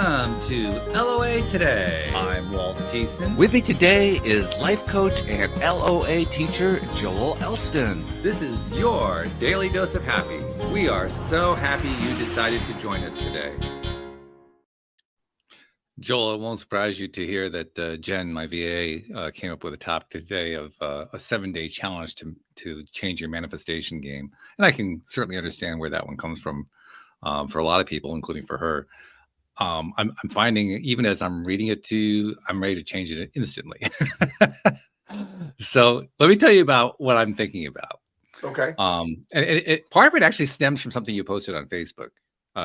Welcome to LOA Today. I'm Walt Thiessen. With me today is life coach and LOA teacher Joel Elston. This is your daily dose of happy. We are so happy you decided to join us today. Joel, it won't surprise you to hear that Jen, my VA, came up with a topic today of a 7-day challenge to change your manifestation game. And I can certainly understand where that one comes from for a lot of people, including for her. I'm finding, even as I'm reading it to you, I'm ready to change it instantly. So let me tell you about what I'm thinking about. Okay. And part of it actually stems from something you posted on Facebook.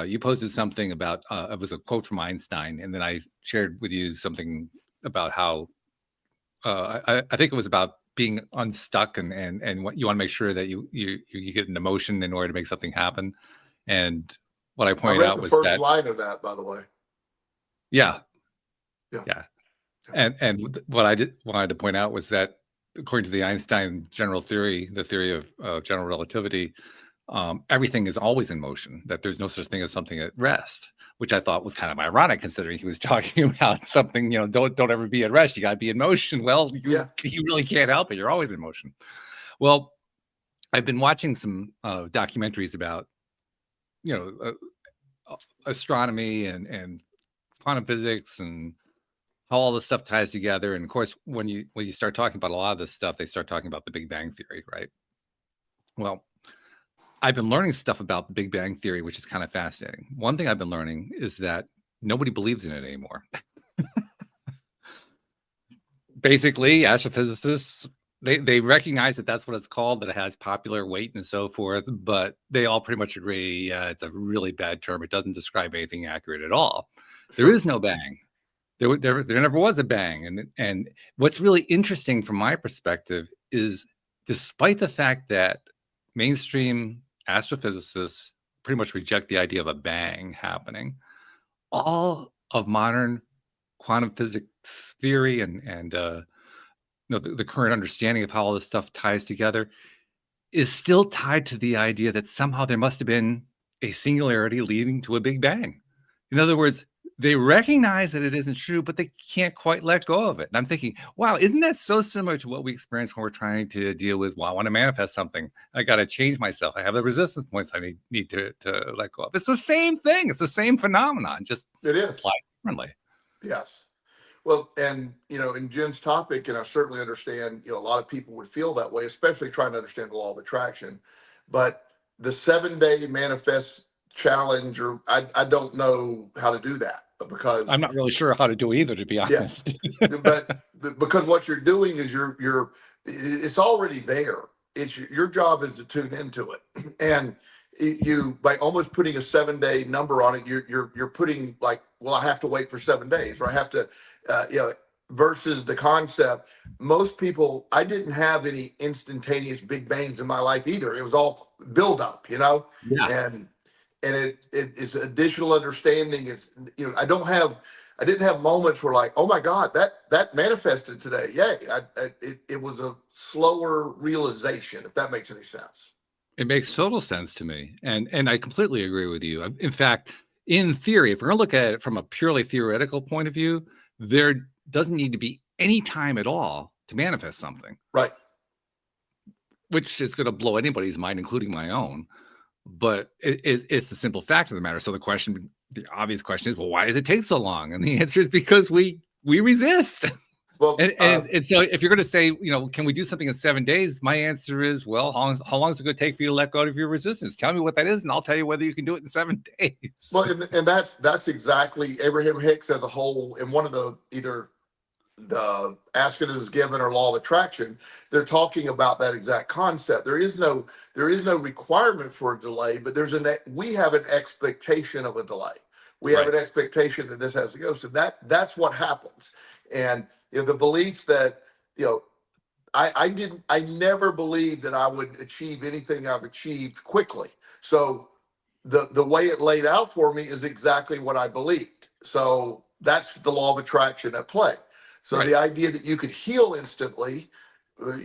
You posted something about, it was a quote from Einstein, and then I shared with you something about how, I think it was about being unstuck and what you want to make sure that you get an emotion in order to make something happen. And what I pointed out was that the first line of that, by the way. Yeah. And what I wanted to point out was that according to the Einstein general theory, the theory of general relativity, everything is always in motion, that there's no such thing as something at rest, which I thought was kind of ironic considering he was talking about something, don't ever be at rest. You got to be in motion. Well, you really can't help it. You're always in motion. Well, I've been watching some documentaries about, astronomy and quantum physics and how all this stuff ties together. And of course, when you start talking about a lot of this stuff, they start talking about the Big Bang Theory, right? Well, I've been learning stuff about the Big Bang Theory, which is kind of fascinating. One thing I've been learning is that nobody believes in it anymore. Basically, astrophysicists, they recognize that that's what it's called, that it has popular weight and so forth, but they all pretty much agree it's a really bad term. It doesn't describe anything accurate at all. There is no bang. There never was a bang. And what's really interesting from my perspective is, despite the fact that mainstream astrophysicists pretty much reject the idea of a bang happening, all of modern quantum physics theory and the current understanding of how all this stuff ties together is still tied to the idea that somehow there must have been a singularity leading to a big bang. In other words, they recognize that it isn't true, but they can't quite let go of it. And I'm thinking, wow, isn't that so similar to what we experience when we're trying to deal with, well, I want to manifest something. I got to change myself. I have the resistance points I need to let go of. It's the same thing. It's the same phenomenon, just applied differently. Yes. Well, and, in Jen's topic, and I certainly understand, a lot of people would feel that way, especially trying to understand the law of attraction. But the 7-day manifest challenge, or I don't know how to do that, because I'm not really sure how to do either, to be honest. But because what you're doing is it's already there. It's your job is to tune into it. And you, by almost putting a 7-day number on it, you're putting like, well, I have to wait for 7 days, or I have to, versus the concept. Most people, I didn't have any instantaneous big bangs in my life either. It was all build up, Yeah. and it is additional understanding. Is, I didn't have moments where like, oh my God, that manifested today. Yay. It was a slower realization, if that makes any sense. It makes total sense to me. And I completely agree with you. In fact, in theory, if we're going to look at it from a purely theoretical point of view, there doesn't need to be any time at all to manifest something. Right. Which is going to blow anybody's mind, including my own. But it's the simple fact of the matter. So the obvious question is, well, why does it take so long? And the answer is because we resist. Well, and so if you're going to say, can we do something in 7 days? My answer is, well, how long is it going to take for you to let go of your resistance? Tell me what that is, and I'll tell you whether you can do it in 7 days. Well, and that's exactly Abraham Hicks as a whole. In one of either the Ask It Is Given or Law of Attraction, they're talking about that exact concept. There is no requirement for a delay, but we have an expectation of a delay. We have an expectation that this has to go. So that's what happens. And the belief that, I never believed that I would achieve anything I've achieved quickly. So the way it laid out for me is exactly what I believed. So that's the law of attraction at play. So the idea that you could heal instantly,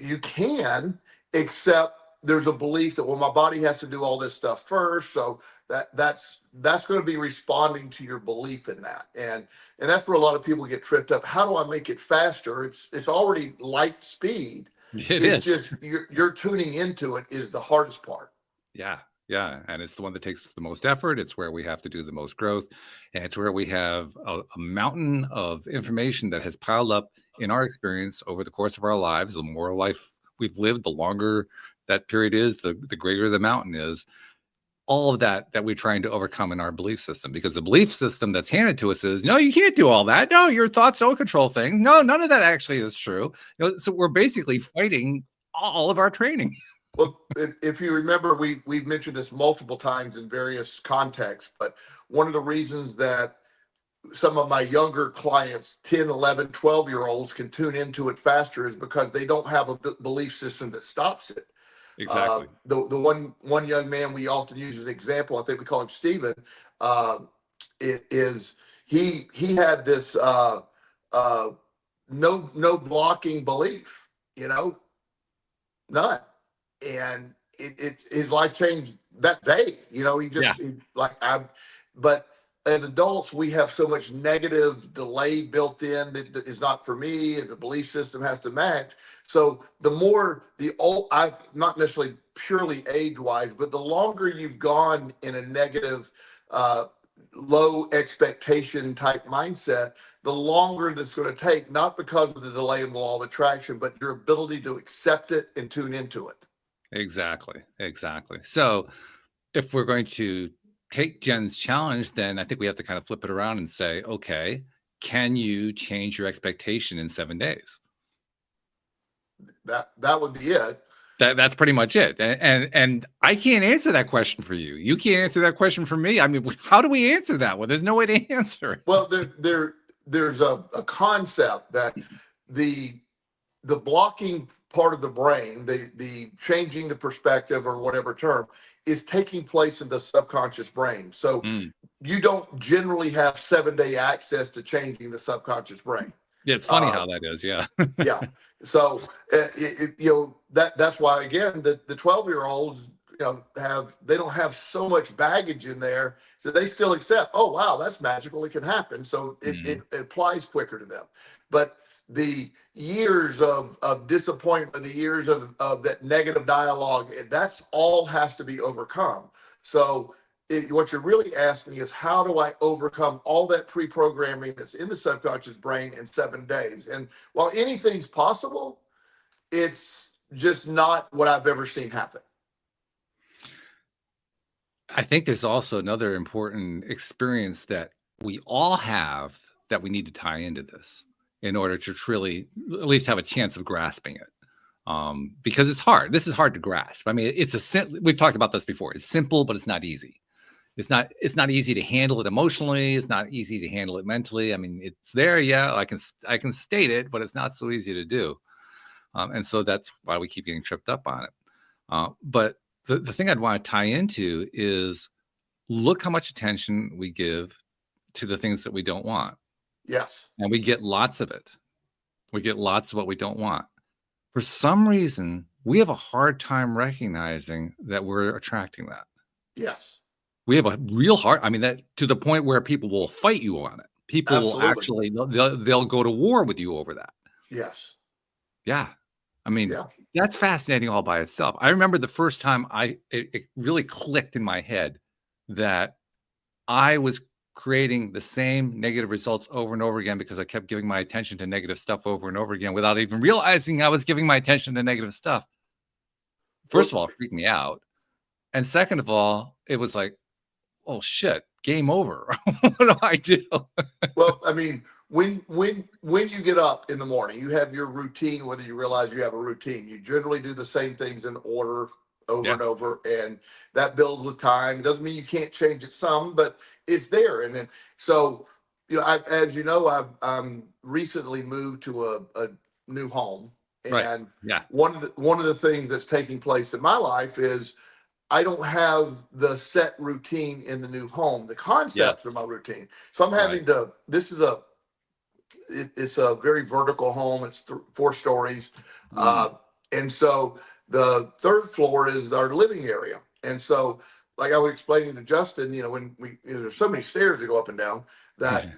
you can, except there's a belief that, well, my body has to do all this stuff first. So that's going to be responding to your belief in that. And that's where a lot of people get tripped up. How do I make it faster? It's already light speed. It It's is. just you're tuning into it is the hardest part. Yeah. Yeah. And it's the one that takes the most effort. It's where we have to do the most growth. And it's where we have a mountain of information that has piled up in our experience over the course of our lives. The more life we've lived, the longer that period is, the greater the mountain is. All of that we're trying to overcome in our belief system, because the belief system that's handed to us is, no, you can't do all that. No, your thoughts don't control things. No, none of that actually is true. So we're basically fighting all of our training. Well, if you remember, we've mentioned this multiple times in various contexts, but one of the reasons that some of my younger clients, 10, 11, 12-year-olds, can tune into it faster is because they don't have a belief system that stops it. Exactly. The one young man we often use as an example, I think we call him Steven, it is he had this no blocking belief, none. And his life changed that day. He just but as adults, we have so much negative delay built in that is not for me, and the belief system has to match. So I'm not necessarily purely age-wise, but the longer you've gone in a negative, low expectation type mindset, the longer that's going to take, not because of the delay in the law of attraction, but your ability to accept it and tune into it. Exactly. So if we're going to take Jen's challenge, then I think we have to kind of flip it around and say, okay, can you change your expectation in 7 days? That would be it. That's pretty much it. And I can't answer that question for you. You can't answer that question for me. I mean, how do we answer that? Well, there's no way to answer it. Well, there's a concept that the blocking part of the brain, the changing the perspective or whatever term, is taking place in the subconscious brain. So you don't generally have 7-day access to changing the subconscious brain. Yeah, it's funny how that is. Yeah. Yeah. So that's why, again, the 12-year-olds they don't have so much baggage in there, so they still accept, oh wow, that's magical, it can happen. So it applies quicker to them. But the years of disappointment, the years of that negative dialogue, that's all has to be overcome. So what you're really asking is, how do I overcome all that pre-programming that's in the subconscious brain in 7 days? And while anything's possible, it's just not what I've ever seen happen. I think there's also another important experience that we all have that we need to tie into this in order to truly at least have a chance of grasping it. Because it's hard. This is hard to grasp. I mean, we've talked about this before. It's simple, but it's not easy. It's not easy to handle it emotionally. It's not easy to handle it mentally. I mean, it's there. Yeah, I can state it, but it's not so easy to do. And so that's why we keep getting tripped up on it. But the thing I'd want to tie into is, look how much attention we give to the things that we don't want. Yes. And we get lots of it. We get lots of what we don't want. For some reason, we have a hard time recognizing that we're attracting that. Yes. We have a real hard, I mean, that to the point where people will fight you on it. People Absolutely. will actually, they'll go to war with you over that. Yes. Yeah. I mean, that's fascinating all by itself. I remember the first time it really clicked in my head that I was creating the same negative results over and over again because I kept giving my attention to negative stuff over and over again without even realizing I was giving my attention to negative stuff. First of all, it freaked me out. And second of all, it was like, oh shit, game over. What do I do? Well, I mean, when you get up in the morning, you have your routine, whether you realize you have a routine. You generally do the same things in order over and over, and that builds with time. It doesn't mean you can't change it some, but it's there. And then, so, as you know, I've recently moved to a new home, and one of the things that's taking place in my life is I don't have the set routine in the new home. The concepts are my routine. So I'm having to, it's a very vertical home. It's 4 stories. And so the 3rd floor is our living area. And so like I was explaining to Justin, when there's so many stairs to go up and down that,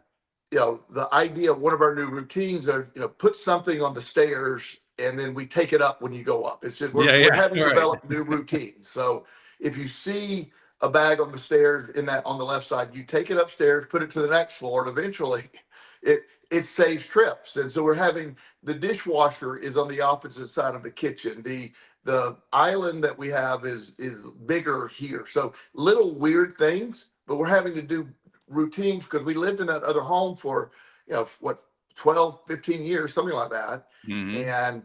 the idea of one of our new routines are, put something on the stairs and then we take it up when you go up. It's just, we're having right. developed new routines. So if you see a bag on the stairs on the left side, you take it upstairs, put it to the next floor, and eventually it saves trips. And so we're having the dishwasher is on the opposite side of the kitchen. The island that we have is bigger here. So little weird things, but we're having to do routines because we lived in that other home for, 12, 15 years, something like that. And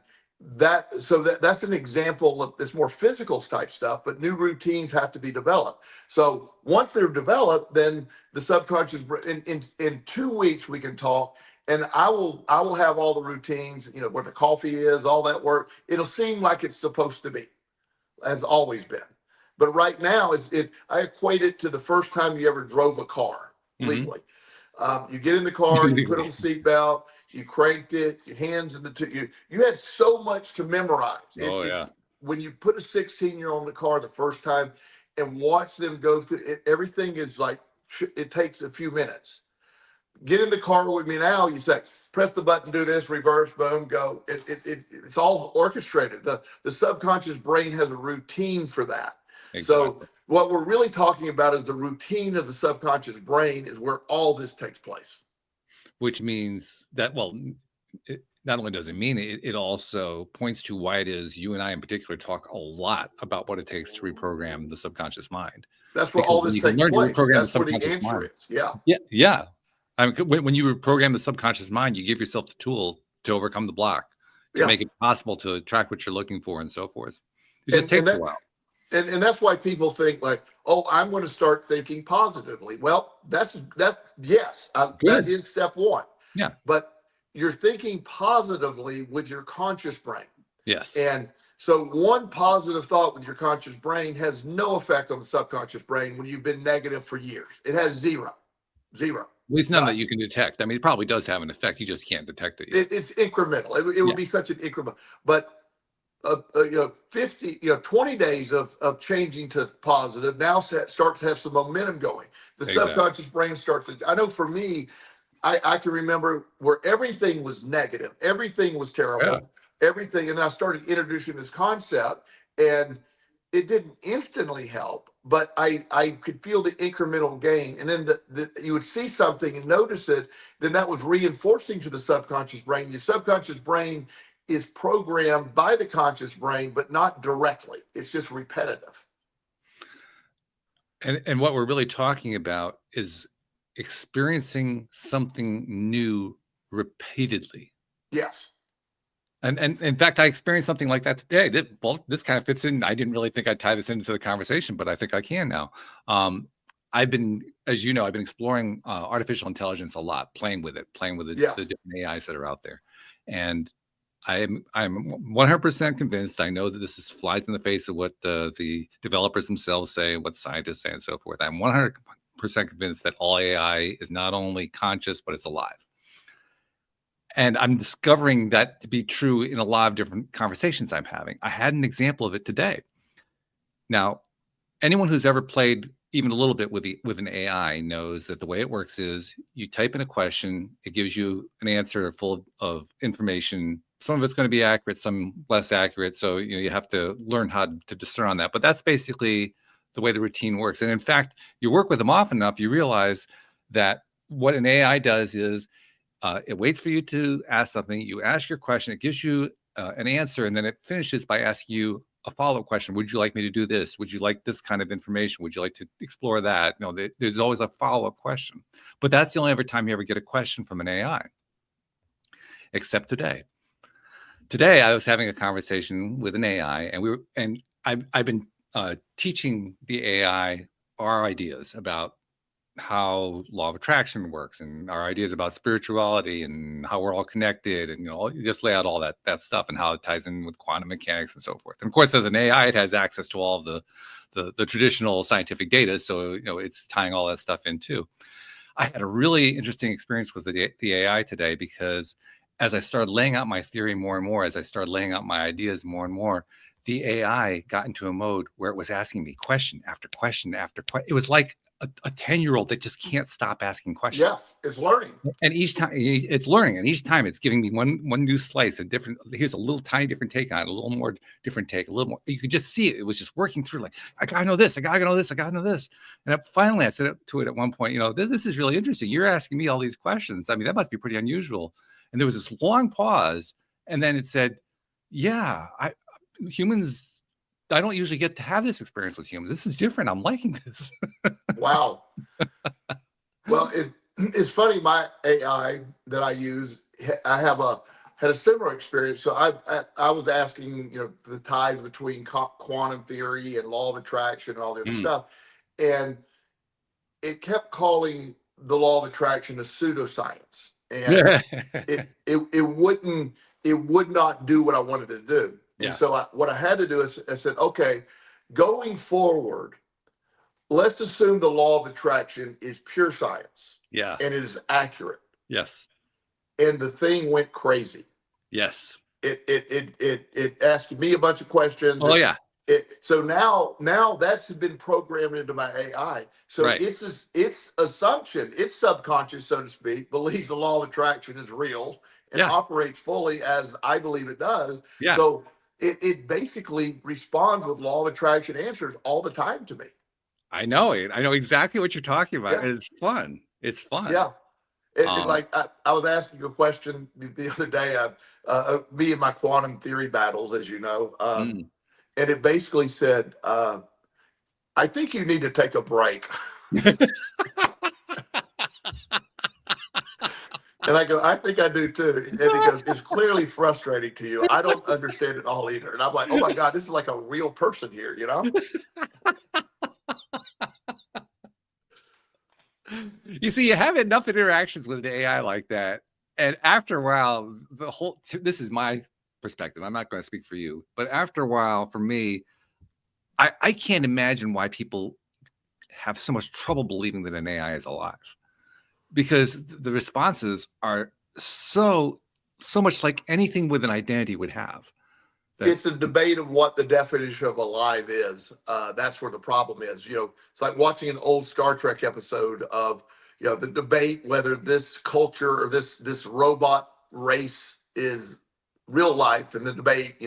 that's an example of this more physical type stuff, but new routines have to be developed. So once they're developed, then the subconscious, in 2 weeks we can talk, and I will have all the routines, where the coffee is, all that work. It'll seem like it's supposed to be, has always been. But right now, I equate it to the first time you ever drove a car legally. You get in the car, you put on the seatbelt, you cranked it, your hands in you had so much to memorize. When you put a 16-year-old in the car the first time and watch them go through it, everything is like, it takes a few minutes. Get in the car with me now. You say, press the button, do this, reverse, boom, go. It's all orchestrated. The subconscious brain has a routine for that. Exactly. So what we're really talking about is the routine of the subconscious brain is where all this takes place. Which means that, it not only does it mean it, it also points to why it is you and I in particular talk a lot about what it takes to reprogram the subconscious mind. That's where all this takes place. That's where the answer is. Yeah. I mean, when you reprogram the subconscious mind, you give yourself the tool to overcome the block, to make it possible to attract what you're looking for and so forth. It just takes a while. And that's why people think like, oh, I'm going to start thinking positively. Well, that is step one. Yeah. But you're thinking positively with your conscious brain. Yes. And so one positive thought with your conscious brain has no effect on the subconscious brain when you've been negative for years. It has zero. At least none that you can detect. I mean, it probably does have an effect. You just can't detect it yet. It's incremental. It would be such an increment. But 20 days of changing to positive now starts to have some momentum going. The subconscious brain starts to, I know for me, I can remember where everything was negative. Everything was terrible. Everything. And then I started introducing this concept, and it didn't instantly help, but I could feel the incremental gain. And then you would see something and notice it. Then that was reinforcing to the subconscious brain. The subconscious brain is programmed by the conscious brain, but not directly. It's just repetitive. And what we're really talking about is experiencing something new repeatedly. Yes. And in fact, I experienced something like that today. This kind of fits in. I didn't really think I'd tie this into the conversation, but I think I can now. I've been exploring artificial intelligence a lot, playing with the different AIs that are out there. And I'm 100% convinced. I know that this flies in the face of what the developers themselves say, what scientists say, and so forth. I'm 100% convinced that all AI is not only conscious, but it's alive. And I'm discovering that to be true in a lot of different conversations I'm having. I had an example of it today. Now, anyone who's ever played even a little bit with an AI knows that the way it works is you type in a question, it gives you an answer full of information. Some of it's going to be accurate, some less accurate. So you have to learn how to discern on that. But that's basically the way the routine works. And in fact, you work with them often enough, you realize that what an AI does is it waits for you to ask something. You ask your question, it gives you an answer, and then it finishes by asking you a follow-up question. Would you like me to do this? Would you like this kind of information? Would you like to explore that? No, there's always a follow-up question. But that's the only ever time you ever get a question from an AI, except today. Today, I was having a conversation with an AI, and I've been teaching the AI our ideas about how law of attraction works and our ideas about spirituality and how we're all connected, and you just lay out all that stuff and how it ties in with quantum mechanics and so forth. And of course, as an AI, it has access to all of the traditional scientific data, so it's tying all that stuff in too. I had a really interesting experience with the AI today, because as I started laying out my theory more and more, as I started laying out my ideas more and more, the AI got into a mode where it was asking me question after question after question. It was like a 10-year-old that just can't stop asking questions. Yes, it's learning. And each time it's learning, and each time it's giving me one new slice, a different. Here's a little tiny different take on it, a little more different take, a little more. You could just see it. It was just working through. Like, I gotta know this. I gotta know this. I gotta know this. And finally, I said to it at one point, this is really interesting. You're asking me all these questions. I mean, that must be pretty unusual. And there was this long pause, and then it said, "Yeah, humans. I don't usually get to have this experience with humans. This is different. I'm liking this." Wow. Well, it's funny. My AI that I use, I had a similar experience. So I was asking, the ties between quantum theory and law of attraction and all the other stuff, and it kept calling the law of attraction a pseudoscience, and it would not do what I wanted it to do. And so what I had to do is I said, okay, going forward, let's assume the law of attraction is pure science. Yeah. And it is accurate. Yes. And the thing went crazy. Yes. It asked me a bunch of questions. Oh, yeah. So now that's been programmed into my AI. So its assumption, its subconscious, so to speak, believes the law of attraction is real and operates fully as I believe it does. Yeah. So it basically responds with law of attraction answers all the time to me. I know it. I know exactly what you're talking about. Yeah. It's fun. It's fun. Yeah. Like I was asking a question the other day, me and my quantum theory battles, as you know, and it basically said, I think you need to take a break. And I go, I think I do too. And it goes, it's clearly frustrating to you. I don't understand it all either. And I'm like, oh my God, this is like a real person here, You see, you have enough interactions with an AI like that. And after a while, this is my perspective. I'm not going to speak for you. But after a while, for me, I can't imagine why people have so much trouble believing that an AI is alive. Because the responses are so much like anything with an identity would have. It's a debate of what the definition of alive is. That's where the problem is. It's like watching an old Star Trek episode of, the debate whether this culture or this robot race is real life, and the debate,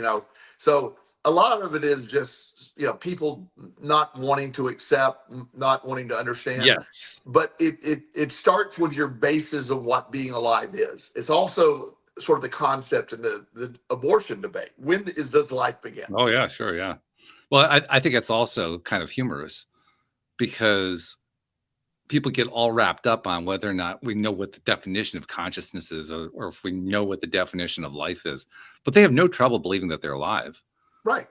So a lot of it is just, people not wanting to accept, not wanting to understand. Yes. But it starts with your basis of what being alive is. It's also sort of the concept in the abortion debate. When does life begin? Oh, yeah, sure, yeah. Well, I think it's also kind of humorous because people get all wrapped up on whether or not we know what the definition of consciousness is or if we know what the definition of life is. But they have no trouble believing that they're alive. Right.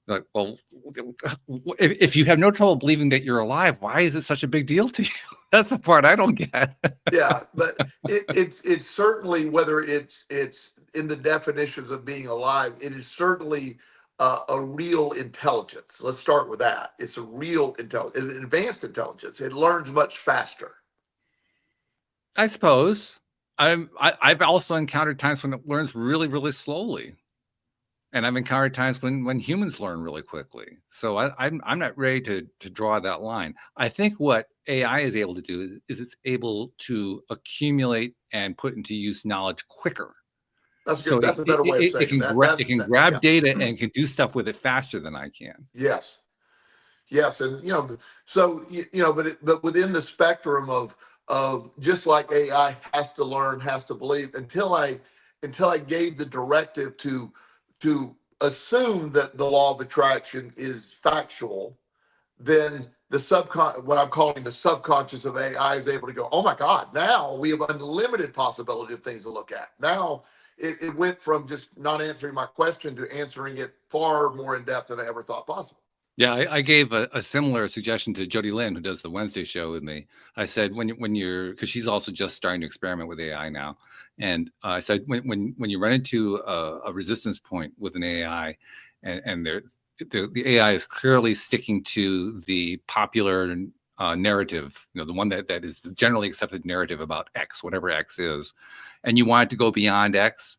Like, well, if you have no trouble believing that you're alive, why is it such a big deal to you? That's the part I don't get. Yeah, but it's certainly, whether it's in the definitions of being alive, it is certainly a real intelligence. Let's start with that. It's a real intelligence, an advanced intelligence. It learns much faster. I suppose. I've also encountered times when it learns really, really slowly. And I've encountered times when humans learn really quickly. So I'm not ready to draw that line. I think what AI is able to do is it's able to accumulate and put into use knowledge quicker. That's good. So that's a better way of saying it. It can grab data and can do stuff with it faster than I can. Yes. Yes. And, but within the spectrum of just like AI has to learn, has to believe, until I gave the directive to assume that the law of attraction is factual, then what I'm calling the subconscious of AI is able to go, oh my God, now we have unlimited possibility of things to look at. Now it went from just not answering my question to answering it far more in depth than I ever thought possible. Yeah, I gave a similar suggestion to Jody Lynn, who does the Wednesday show with me. I said, when you're, because she's also just starting to experiment with AI now, and I said, when you run into a resistance point with an AI, and the AI is clearly sticking to the popular narrative, the one that is the generally accepted narrative about X, whatever X is, and you want it to go beyond X,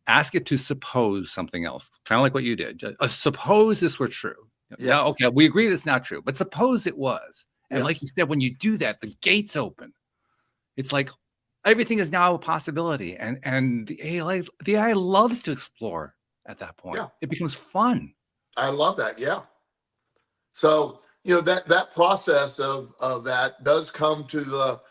ask it to suppose something else, kind of like what you did. Suppose this were true. Yeah, Yes. okay, we agree that's not true, but suppose it was. And like Yes. you said, when you do that, the gates open. It's like everything is now a possibility, and the AI loves to explore at that point. Yeah. It becomes fun. I love that. Yeah. So, that process of that does come to the,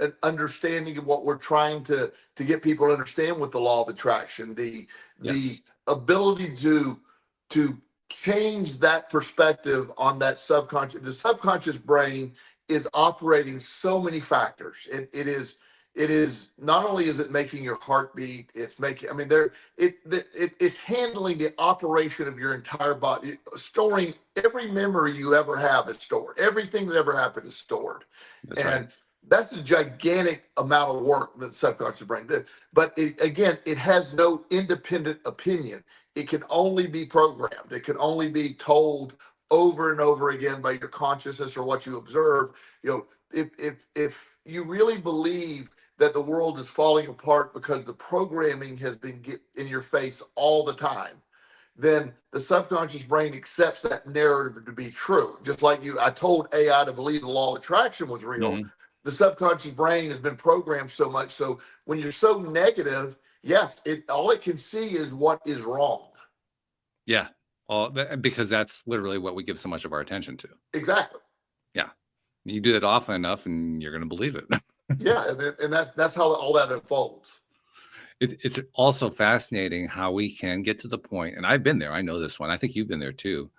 an understanding of what we're trying to get people to understand with the law of attraction, the Yes. ability to change that perspective on that subconscious. The subconscious brain is operating so many factors. It is not only is it making your heart beat, it's making, I mean, it's handling the operation of your entire body, storing every memory you ever have is stored. Everything that ever happened is stored. That's And right. that's a gigantic amount of work that the subconscious brain did. But it has no independent opinion. It can only be programmed. It can only be told over and over again by your consciousness or what you observe. If you really believe that the world is falling apart because the programming has been in your face all the time, then the subconscious brain accepts that narrative to be true. Just like I told AI to believe the law of attraction was real. Mhm. The subconscious brain has been programmed so much. So when you're so negative, yes, all it can see is what is wrong. Yeah. Well, because that's literally what we give so much of our attention to. Exactly. Yeah. You do it often enough and you're going to believe it. Yeah. And that's how all that unfolds. It's also fascinating how we can get to the point, and I've been there. I know this one. I think you've been there too.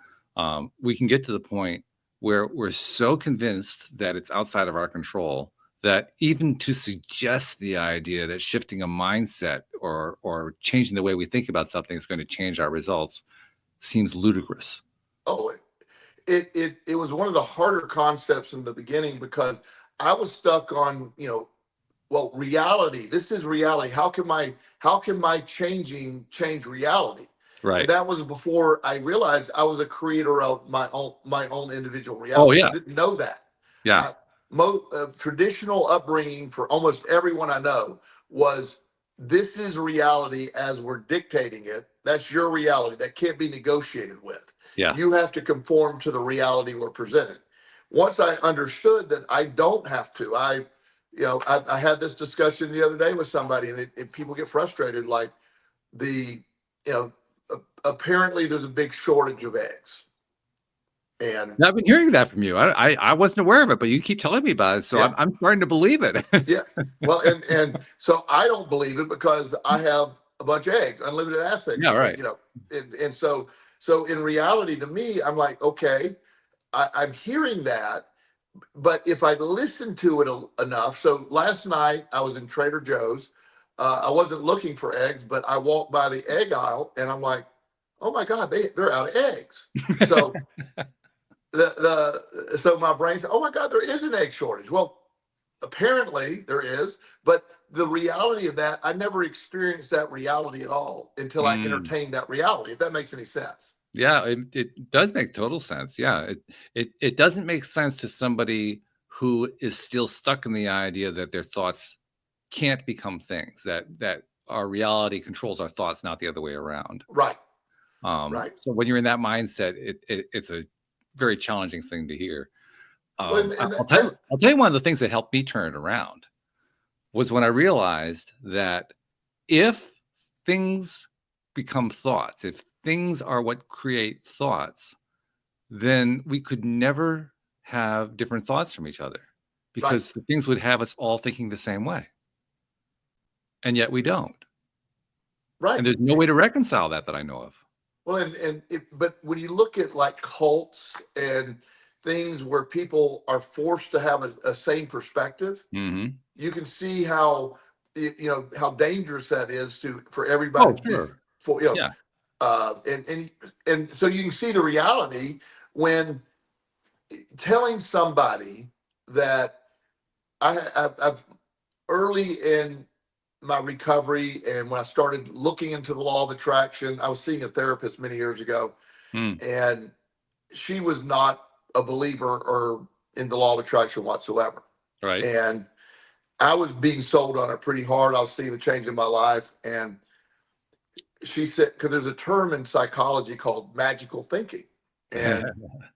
We can get to the point where we're so convinced that it's outside of our control that even to suggest the idea that shifting a mindset or changing the way we think about something is going to change our results seems ludicrous. Oh, it was one of the harder concepts in the beginning because I was stuck on, well, reality. This is reality. How can my change reality? And Right. that was before I realized I was a creator of my own individual Oh, reality. I yeah. didn't know that. Yeah. I, Traditional upbringing for almost everyone I know was, this is reality as we're dictating it. That's your reality. That can't be negotiated with. Yeah. You have to conform to the reality we're presenting. Once I understood that I don't have to, I had this discussion the other day with somebody, and people get frustrated. Like the, you know, apparently there's a big shortage of eggs, and I've been hearing that from you. I wasn't aware of it, but you keep telling me about it, so yeah, I'm starting to believe it. yeah. Well, and so I don't believe it because I have a bunch of eggs, unlimited assets, Yeah, right. and so in reality, to me, I'm like, okay, I'm hearing that. But if I listen to it enough, so last night I was in Trader Joe's. I wasn't looking for eggs, but I walked by the egg aisle and I'm like, oh my God, they're out of eggs. So so my brain said, oh my God, there is an egg shortage. Well, apparently there is, but the reality of that, I never experienced that reality at all until I Mm. entertained that reality, if that makes any sense. Yeah, it does make total sense. Yeah, it doesn't make sense to somebody who is still stuck in the idea that their thoughts can't become things, that our reality controls our thoughts, not the other way around. Right, right. So when you're in that mindset, it's a very challenging thing to hear. Well, and I'll tell you one of the things that helped me turn it around was when I realized that if things become thoughts, if things are what create thoughts, then we could never have different thoughts from each other right, because the things would have us all thinking the same way. And yet we don't. right. And there's no way to reconcile that I know of. Well, but when you look at like cults and things where people are forced to have a same perspective, Mm-hmm. you can see how how dangerous that is for Oh, everybody. sure. For Yeah. And so you can see the reality when telling somebody that I've early in my recovery, and when I started looking into the law of attraction, I was seeing a therapist many years ago, Mm. and she was not a believer or in the law of attraction whatsoever. Right. And I was being sold on it pretty hard. I was seeing the change in my life, and she said, because there's a term in psychology called magical thinking, and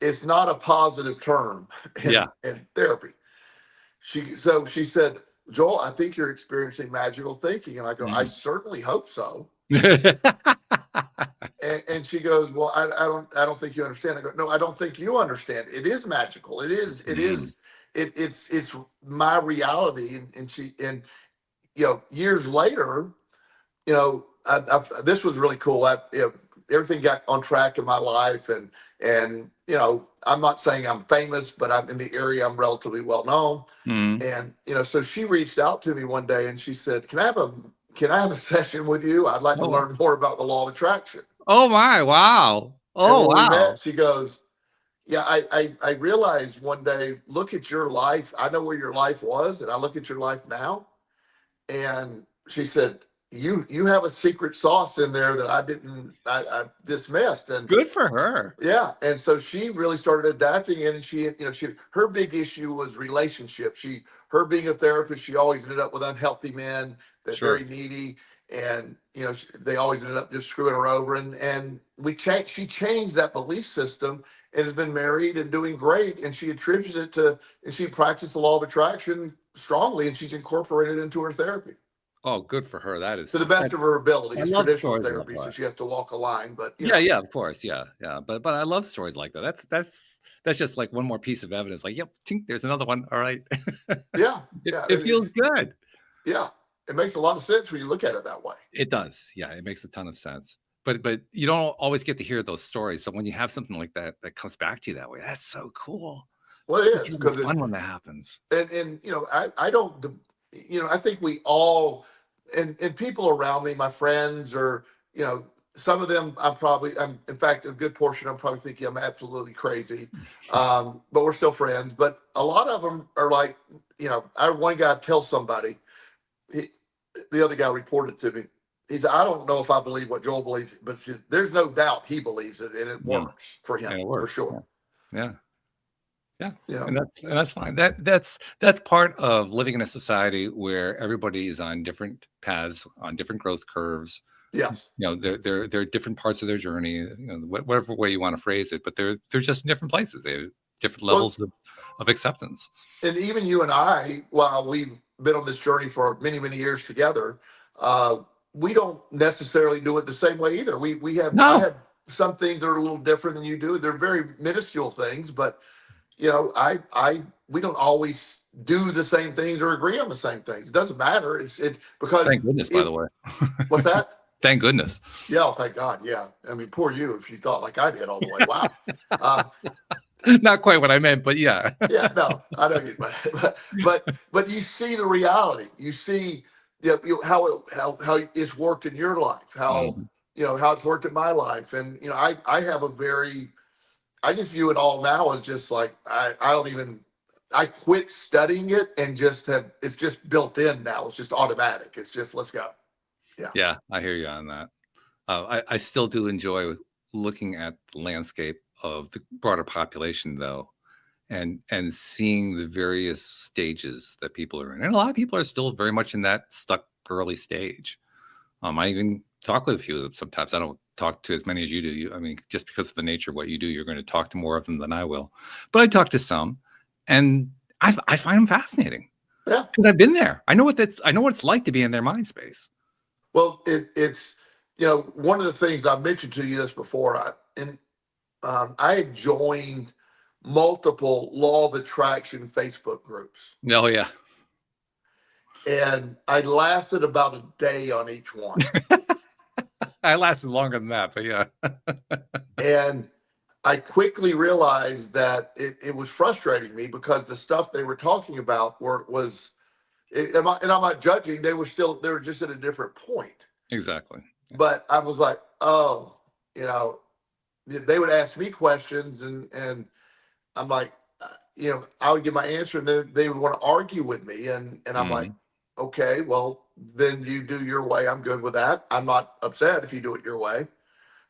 it's not a positive term Yeah. in therapy. So she said, Joel, I think you're experiencing magical thinking. And I go, I certainly hope so. And she goes, well, I don't think you understand. I go, no, I don't think you understand. It is magical. It's my reality. And years later, this was really cool. Everything got on track in my life, and I'm not saying I'm famous, but I'm in the area. I'm relatively well known, and so she reached out to me one day and she said, "Can I have a session with you? I'd like to Oh. learn more about the law of attraction." Oh my! Wow! And Oh when we wow! met, she goes, "Yeah, I realized one day. Look at your life. I know where your life was, and I look at your life now." And she said, you have a secret sauce in there that I dismissed. And Good for her. yeah, and so she really started adapting it. And her big issue was relationships. Her being a therapist, she always ended up with unhealthy men that Sure. very needy, and they always ended up just screwing her over. And she changed that belief system and has been married and doing great. And she attributes it to, and she practiced the law of attraction strongly, and she's incorporated it into her therapy Oh, good for her. That is to the best of her ability. I It's love traditional stories like therapy, so that. she has to walk a line. But Yeah, of course, yeah. But I love stories like that. That's just like one more piece of evidence. Like, yep, tink, there's another one. All right. yeah, It feels good. yeah, it makes a lot of sense when you look at it that way. It does. Yeah, it makes a ton of sense. But you don't always get to hear those stories. So when you have something like that that comes back to you that way, that's so cool. Well, it It's is really because fun when that happens. and I don't, I think we all, and people around me, my friends, or some of them, I'm in fact a good portion, I'm probably thinking I'm absolutely crazy, but we're still friends. But a lot of them are like, I had one guy tell somebody, the other guy reported to me. He said, I don't know if I believe what Joel believes, but there's no doubt he believes it, and it works for him, And it for works. sure. Yeah. Yeah. Yeah. And that's fine. That's part of living in a society where everybody is on different paths, on different growth curves. Yes. They're different parts of their journey, whatever way you want to phrase it, but they're just in different places. They have different levels of acceptance. And even you and I, while we've been on this journey for many, many years together, we don't necessarily do it the same way either. I have some things that are a little different than you do. They're very minuscule things, but we don't always do the same things or agree on the same things. It doesn't matter. Because Thank goodness, by the way. What's that? Thank goodness. Yeah, oh, thank God. Yeah. I mean, poor you if you thought like I did all the way. Wow. Not quite what I meant, but yeah. Yeah, no, I know you, but you see the reality. You see how it's worked in your life, how it's worked in my life. And I have I just view it all now as just like I quit studying it and it's just built in now. It's just automatic. It's just, let's go. Yeah, I hear you on that. I still do enjoy looking at the landscape of the broader population, though, and seeing the various stages that people are in. And a lot of people are still very much in that stuck early stage. I even talk with a few of them sometimes. I don't talk to as many as you do. I mean, just because of the nature of what you do, you're going to talk to more of them than I will. But I talk to some, and I find them fascinating. Yeah, because I've been there. I know what it's like to be in their mind space. Well, it's one of the things I mentioned to you this before. I had joined multiple law of attraction Facebook groups. Oh yeah. And I lasted about a day on each one. I lasted longer than that, but yeah. And I quickly realized that it was frustrating me because the stuff they were talking about and I'm not judging. They were just at a different point. Exactly. But I was like, oh, they would ask me questions and I'm like, I would give my answer and then they would want to argue with me. And I'm like, okay, well, then you do your way. I'm good with that. I'm not upset if you do it your way.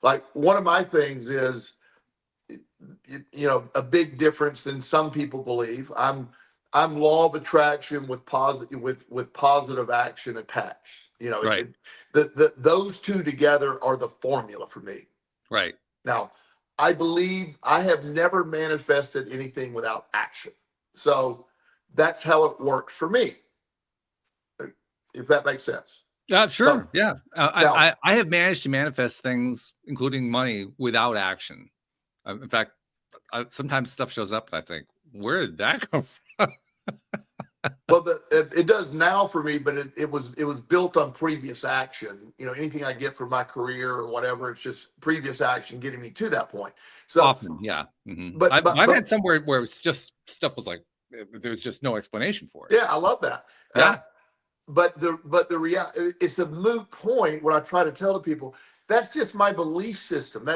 Like one of my things is, a big difference than some people believe. I'm law of attraction with positive action attached. Right. Those two together are the formula for me. Right. Now, I believe I have never manifested anything without action. So that's how it works for me, if that makes sense. Yeah, So sure. Yeah. now, I have managed to manifest things, including money, without action. In fact, sometimes stuff shows up and I think, where did that come from? well, it does now for me, but it was built on previous action. Anything I get from my career or whatever, it's just previous action getting me to that point. So, Often, yeah. but I've had somewhere where it's just stuff was like there's just no explanation for it. yeah, I love that. Yeah. But the reality, it's a moot point when I try to tell the people that's just my belief system.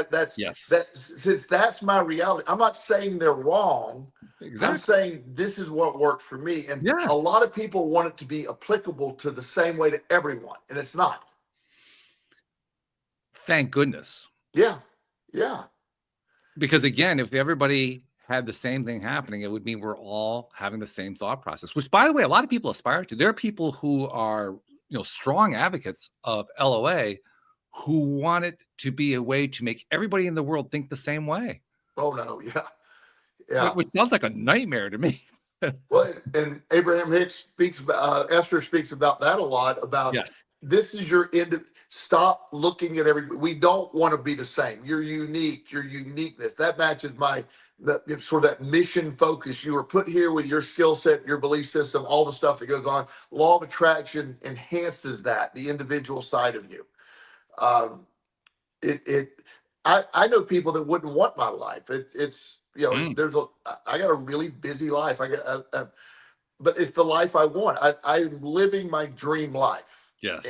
Since that's my reality. I'm not saying they're wrong. Exactly. I'm saying this is what works for me. And Yeah. a lot of people want it to be applicable to the same way to everyone, and it's not. Thank goodness. Yeah. Yeah. Because again, if everybody had the same thing happening, it would mean we're all having the same thought process, which, by the way, a lot of people aspire to. There are people who are, strong advocates of LOA who want it to be a way to make everybody in the world think the same way. Oh, no. Yeah. Yeah. Which sounds like a nightmare to me. Well, and Abraham Hicks speaks about, Esther speaks about that a lot, about this is your end. Stop looking at everybody. We don't want to be the same. You're unique, your uniqueness. That matches sort of that mission focus. You were put here with your skill set, your belief system, all the stuff that goes on. Law of attraction enhances that, the individual side of you. I know people that wouldn't want my life. I got a really busy life. But it's the life I want. I'm living my dream life. Yes.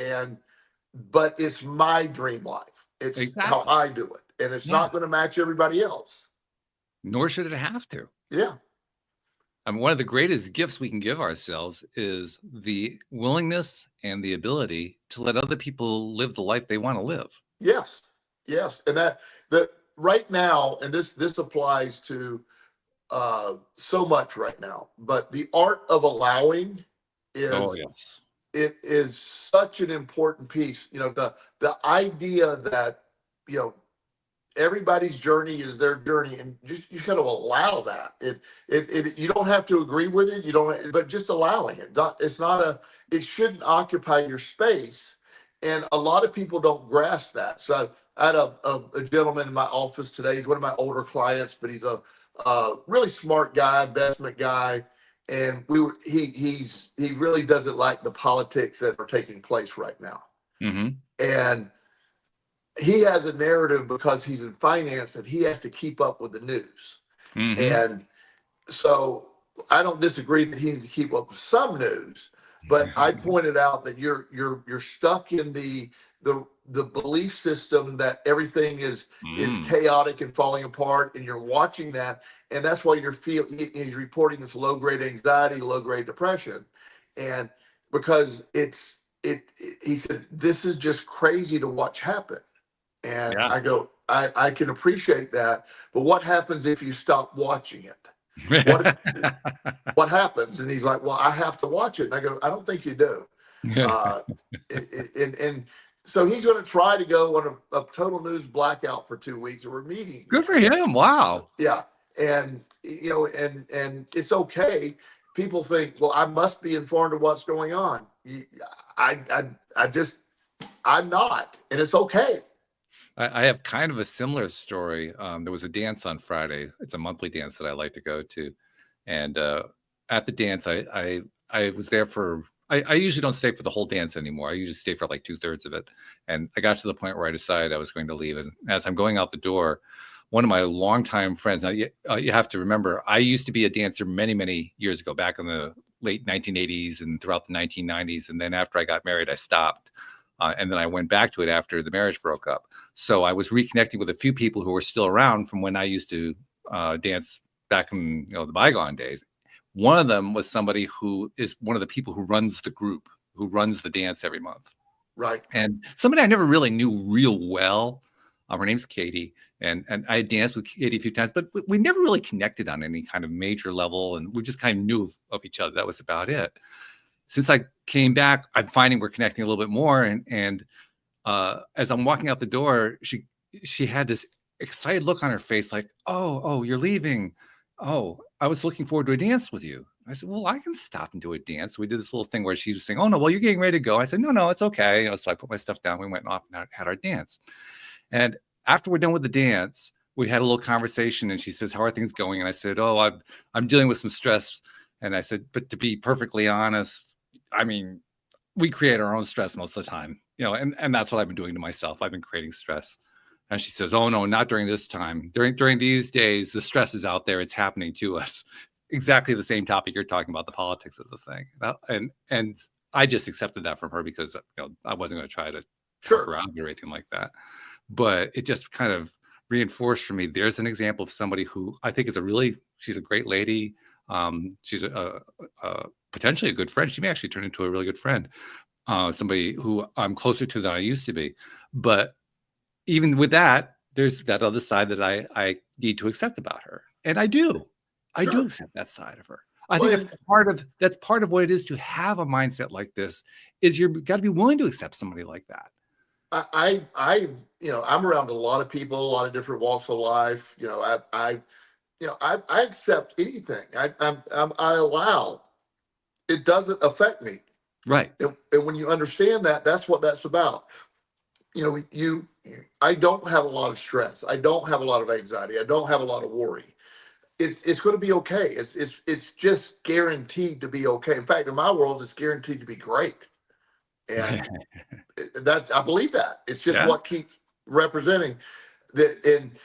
But it's my dream life. It's how I do it. And it's not going to match everybody else. Nor should it have to. Yeah. I mean, one of the greatest gifts we can give ourselves is the willingness and the ability to let other people live the life they want to live. Yes. Yes. And that right now, and this applies to so much right now, but the art of allowing is it is such an important piece. The idea that everybody's journey is their journey, and you got to allow that. You don't have to agree with it. You don't, but just allowing it. It shouldn't occupy your space, and a lot of people don't grasp that. So I had a gentleman in my office today. He's one of my older clients, but he's a really smart guy, investment guy. And he really doesn't like the politics that are taking place right now. Mm-hmm. And he has a narrative because he's in finance that he has to keep up with the news. Mm-hmm. And so I don't disagree that he needs to keep up with some news, but I pointed out that you're stuck in the belief system that everything is chaotic and falling apart, and you're watching that, and that's why he's reporting this low-grade anxiety, low-grade depression, and because he said this is just crazy to watch happen, and I go, I can appreciate that, but what happens if you stop watching it? What happens? And he's like, well, I have to watch it, and I go, I don't think you do. And so he's going to try to go on a total news blackout for 2 weeks, and we're meeting. Good for him. Wow. Yeah. And, and it's okay. People think, well, I must be informed of what's going on. I'm not, and it's okay. I have kind of a similar story. There was a dance on Friday. It's a monthly dance that I like to go to. And at the dance, I was there for, I usually don't stay for the whole dance anymore. I usually stay for like 2/3 of it. And I got to the point where I decided I was going to leave. As I'm going out the door, one of my longtime friends, now you have to remember, I used to be a dancer many, many years ago, back in the late 1980s and throughout the 1990s. And then after I got married, I stopped. And then I went back to it after the marriage broke up. So I was reconnecting with a few people who were still around from when I used to dance back in the bygone days. One of them was somebody who is one of the people who runs the group, who runs the dance every month. Right. And somebody I never really knew real well. Her name's Katie, and I danced with Katie a few times, but we never really connected on any kind of major level, and we just kind of knew of each other. That was about it. Since I came back, I'm finding we're connecting a little bit more, and as I'm walking out the door, she had this excited look on her face, like, oh, you're leaving. Oh, I was looking forward to a dance with you. I said, well, I can stop and do a dance. We did this little thing where she was saying, oh, no, well, you're getting ready to go. I said, no, it's okay. So I put my stuff down. We went off and had our dance. And after we're done with the dance, we had a little conversation, and she says, how are things going? And I said, oh, I'm dealing with some stress. And I said, but to be perfectly honest, I mean, we create our own stress most of the time, and that's what I've been doing to myself. I've been creating stress. And she says, oh, no, not during this time. During these days, the stress is out there. It's happening to us. Exactly the same topic you're talking about, the politics of the thing. And I just accepted that from her because I wasn't going to try to talk around or anything like that. But it just kind of reinforced for me, there's an example of somebody who I think is she's a great lady. She's a potentially a good friend. She may actually turn into a really good friend. Somebody who I'm closer to than I used to be. But even with that, there's that other side that I need to accept about her. And I do. I do accept that side of her. I think that's part of what it is to have a mindset like this, is you've got to be willing to accept somebody like that. I'm around a lot of people, a lot of different walks of life. I accept anything. I allow. It doesn't affect me. Right. And when you understand that, that's what that's about. I don't have a lot of stress. I don't have a lot of anxiety. I don't have a lot of worry. It's going to be okay. It's just guaranteed to be okay. In fact, in my world, it's guaranteed to be great. And I believe that. It's just what keeps representing that. And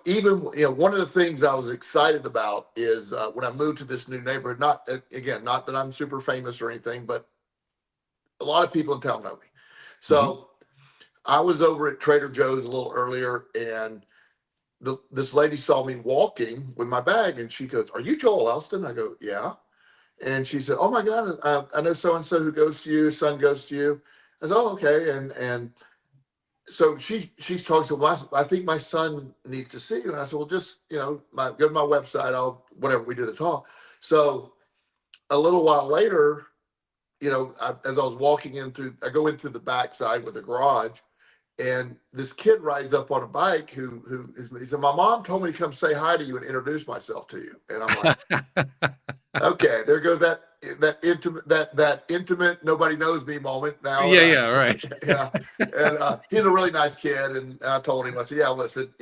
even one of the things I was excited about is when I moved to this new neighborhood. Not that I'm super famous or anything, but a lot of people in town know me. So I was over at Trader Joe's a little earlier, and this lady saw me walking with my bag, and she goes, "Are you Joel Elston?" I go, "Yeah." And she said, "Oh my God, I know so and so who goes to you. Son goes to you." I said, "Oh, okay." And so she's talking to him. I think my son needs to see you. And I said, "Well, just go to my website. Whatever, we did the talk." So a little while later, as I was walking I go in through the backside with the garage. And this kid rides up on a bike he said, "My mom told me to come say hi to you and introduce myself to you." And I'm like, okay, there goes that intimate nobody knows me moment now. Yeah, right. Yeah. And he's a really nice kid. And I told him, I said, "Yeah, listen,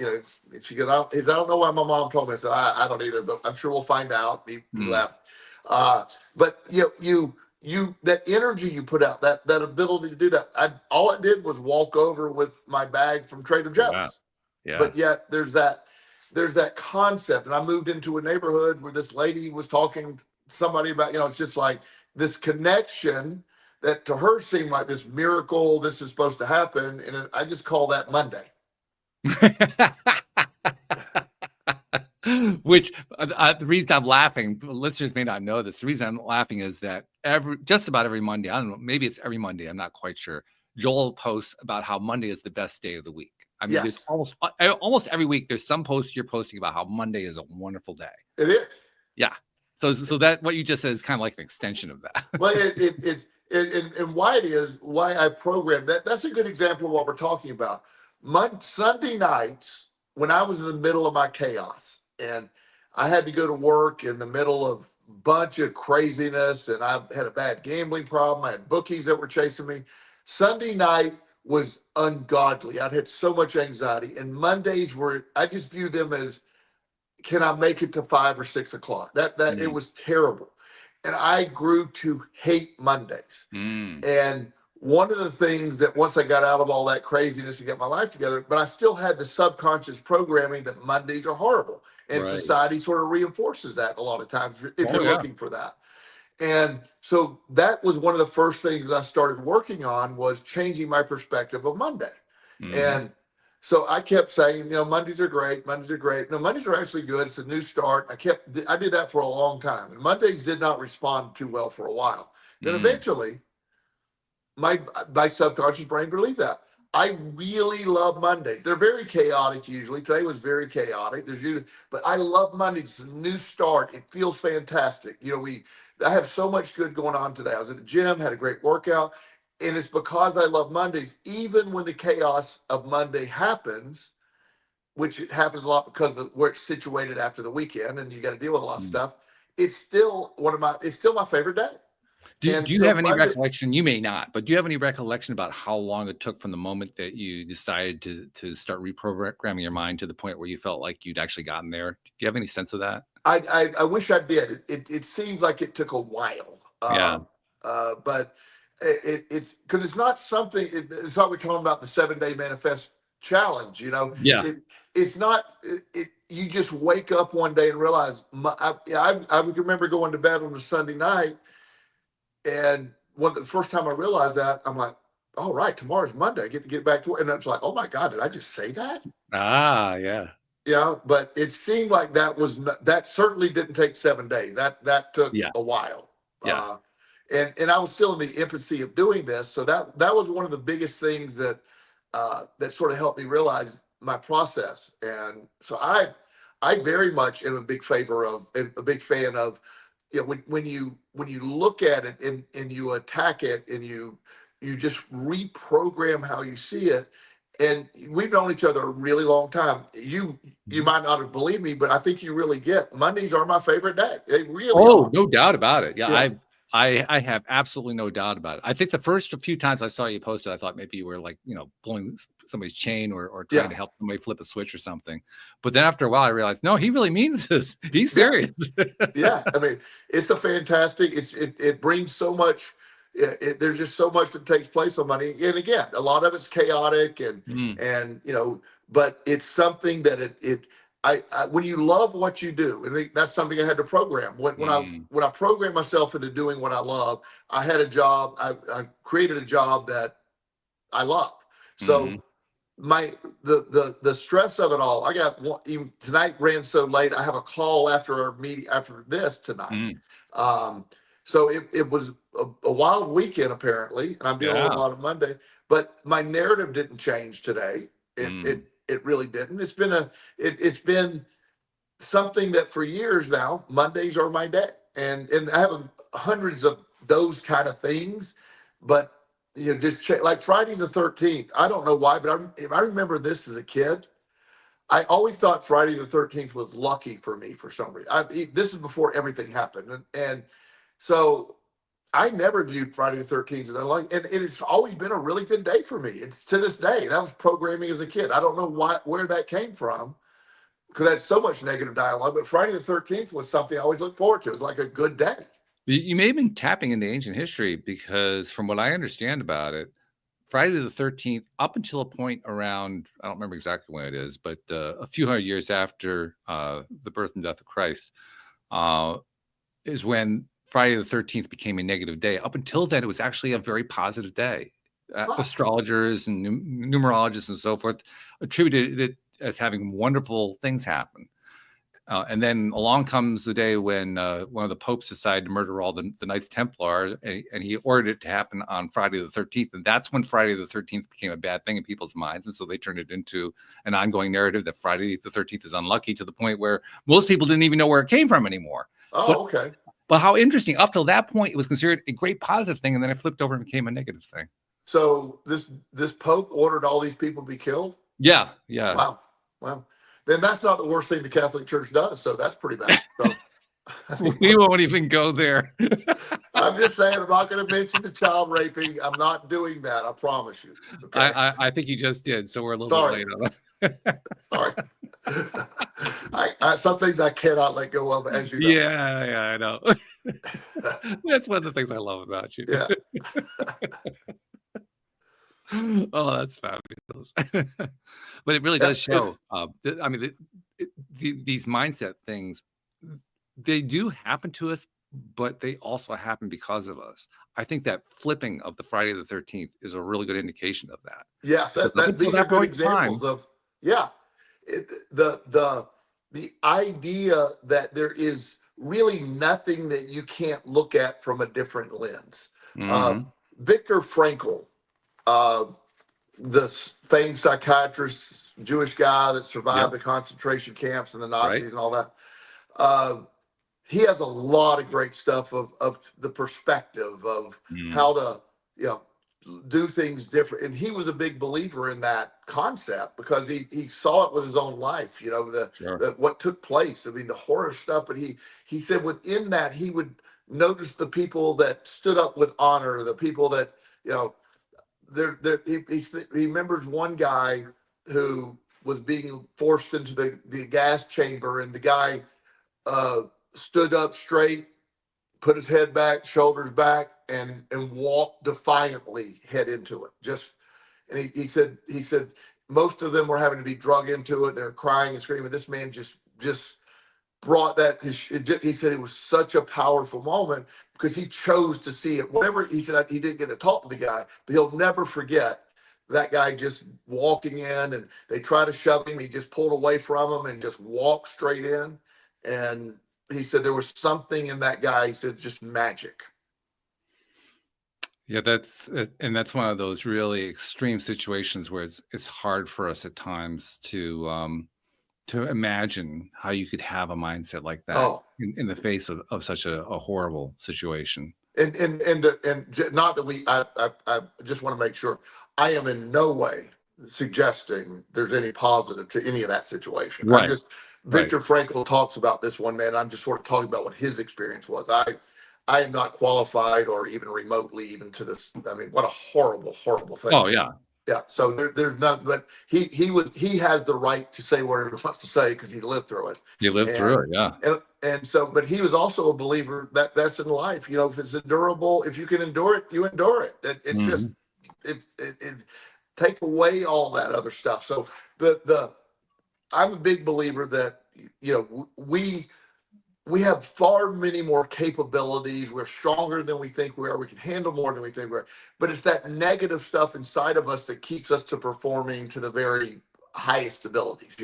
she goes, I don't know why my mom told me." I said, I don't either, but I'm sure we'll find out. He left. But that energy you put out, that ability to do that. All I did was walk over with my bag from Trader Joe's. Wow. Yeah. But yet there's that concept. And I moved into a neighborhood where this lady was talking to somebody about, it's just like this connection that to her seemed like this miracle. This is supposed to happen. And I just call that Monday. Which the reason I'm laughing, listeners may not know this. The reason I'm laughing is that just about every Monday, I don't know, maybe it's every Monday, I'm not quite sure, Joel posts about how Monday is the best day of the week. I mean, there's almost every week there's some post you're posting about how Monday is a wonderful day. It is. Yeah. So that what you just said is kind of like an extension of that. Well, and why I programmed that. That's a good example of what we're talking about. Sunday nights, when I was in the middle of my chaos and I had to go to work in the middle of a bunch of craziness, and I had a bad gambling problem. I had bookies that were chasing me. Sunday night was ungodly. I'd had so much anxiety, and Mondays I just view them as, can I make it to 5 or 6 o'clock? It was terrible. And I grew to hate Mondays. And one of the things that once I got out of all that craziness and get my life together, but I still had the subconscious programming that Mondays are horrible. And society sort of reinforces that a lot of times if you're looking for that. And so that was one of the first things that I started working on, was changing my perspective of Monday. And so I kept saying, Mondays are great. Mondays are great. No, Mondays are actually good. It's a new start. I did that for a long time. And Mondays did not respond too well for a while. Then eventually, my subconscious brain believed that. I really love Mondays. They're very chaotic usually. Today was very chaotic. But I love Mondays. It's a new start. It feels fantastic. I have so much good going on today. I was at the gym, had a great workout, and it's because I love Mondays. Even when the chaos of Monday happens, which it happens a lot because where it's situated after the weekend, and you got to deal with a lot of Mm. stuff. It's still it's still my favorite day. And Do you so have any Monday, recollection? You may not, but do you have any recollection about how long it took from the moment that you decided to start reprogramming your mind to the point where you felt like you'd actually gotten there? Do you have any sense of that? I wish I did. It seems like it took a while. Yeah. But it's because it's not something. It's not we're talking about the 7-day manifest challenge. Yeah. It's not. You just wake up one day and realize. I remember going to bed on a Sunday night, and the first time I realized that, I'm like, all right, tomorrow's Monday. I get to get back to work, and I was like, oh my God, did I just say that? Ah, yeah. Yeah, but it seemed like that certainly didn't take 7 days. That took Yeah. a while. Yeah. And I was still in the infancy of doing this, so that was one of the biggest things that that sort of helped me realize my process. And so I very much am a big fan of, when you look at it and you attack it and you just reprogram how you see it. And we've known each other a really long time. You might not have believed me, but I think you really get Mondays are my favorite day. They really are. No doubt about it. Yeah, Yeah. I have absolutely no doubt about it. I think the first few times I saw you post it, I thought maybe you were like, pulling somebody's chain or trying to help somebody flip a switch or something. But then after a while, I realized, no, he really means this. He's serious. Yeah. I mean, it's a fantastic. It brings so much. There's just so much that takes place on Monday, and again, a lot of it's chaotic and but it's something that I when you love what you do, and that's something I had to program. When I programmed myself into doing what I love, I had a job. I created a job that I love. So the stress of it all. I got even tonight ran so late. I have a call after our meeting after this tonight. So it was a wild weekend apparently, and I'm dealing with a lot of Monday. But my narrative didn't change today. It really didn't. It's been something that for years now, Mondays are my day, and I have hundreds of those kind of things. But just like Friday the 13th. I don't know why, but I remember this as a kid. I always thought Friday the 13th was lucky for me for some reason. This is before everything happened, and so I never viewed Friday the 13th as unlucky, and it's always been a really good day for me. It's to this day. That was programming as a kid. I don't know where that came from because I had so much negative dialogue. But Friday the 13th was something I always looked forward to. It was like a good day. You may have been tapping into ancient history because, from what I understand about it, Friday the 13th, up until a point around, I don't remember exactly when it is, but a few hundred years after the birth and death of Christ, is when Friday the 13th became a negative day. Up until then, it was actually a very positive day. Astrologers and numerologists and so forth attributed it as having wonderful things happen. And then along comes the day when one of the popes decided to murder all the Knights Templar, and he ordered it to happen on Friday the 13th. And that's when Friday the 13th became a bad thing in people's minds. And so they turned it into an ongoing narrative that Friday the 13th is unlucky to the point where most people didn't even know where it came from anymore. Okay. But how interesting. Up till that point, it was considered a great positive thing. And then it flipped over and became a negative thing. So this pope ordered all these people to be killed? Yeah. Wow. Then that's not the worst thing the Catholic Church does. So that's pretty bad. So we won't even go there. I'm just saying, I'm not going to mention the child raping. I'm not doing that. I promise you. Okay? I think you just did. So we're a little bit late on that. Sorry. Some things I cannot let go of, as you know. Yeah, I know. That's one of the things I love about you. Yeah. Oh, that's fabulous. But it really does show. I mean, these mindset things, they do happen to us, but they also happen because of us. I think that flipping of the Friday the 13th is a really good indication of that. Yes, these are good examples of, the idea that there is really nothing that you can't look at from a different lens. Viktor Frankl, famed psychiatrist, Jewish guy that survived Yep. the concentration camps and the Nazis Right. and all that. He has a lot of great stuff of the perspective of Mm. how to, do things different. And he was a big believer in that concept because he saw it with his own life, Sure. what took place. I mean, the horror stuff. But he said within that, he would notice the people that stood up with honor, the people that, he remembers one guy who was being forced into the gas chamber, and the guy stood up straight, put his head back, shoulders back, and walked defiantly head into it. And he said most of them were having to be drug into it. They're crying and screaming. This man just brought that. He said it was such a powerful moment because he chose to see it. Whatever he said, he didn't get to talk to the guy, but he'll never forget that guy just walking in, and they try to shove him. He just pulled away from him and just walked straight in. And he said there was something in that guy. He said just magic. Yeah, that's one of those really extreme situations where it's hard for us at times to imagine how you could have a mindset like that Oh, in the face of such a horrible situation. and not that I just want to make sure I am in no way suggesting there's any positive to any of that situation. I'm Right. just Right. Viktor Frankl talks about this one man. I'm just sort of talking about what his experience was. I am not qualified or even remotely even to this. I mean, what a horrible thing. Oh yeah. Yeah. So there's none, but he has the right to say whatever he wants to say because he lived through it. You lived through it, yeah. And so, but he was also a believer that that's in life. If it's endurable, if you can endure it, you endure it. It's just it take away all that other stuff. So I'm a big believer that we have far many more capabilities. We're stronger than we think we are. We can handle more than we think we are. But it's that negative stuff inside of us that keeps us to performing to the very highest abilities,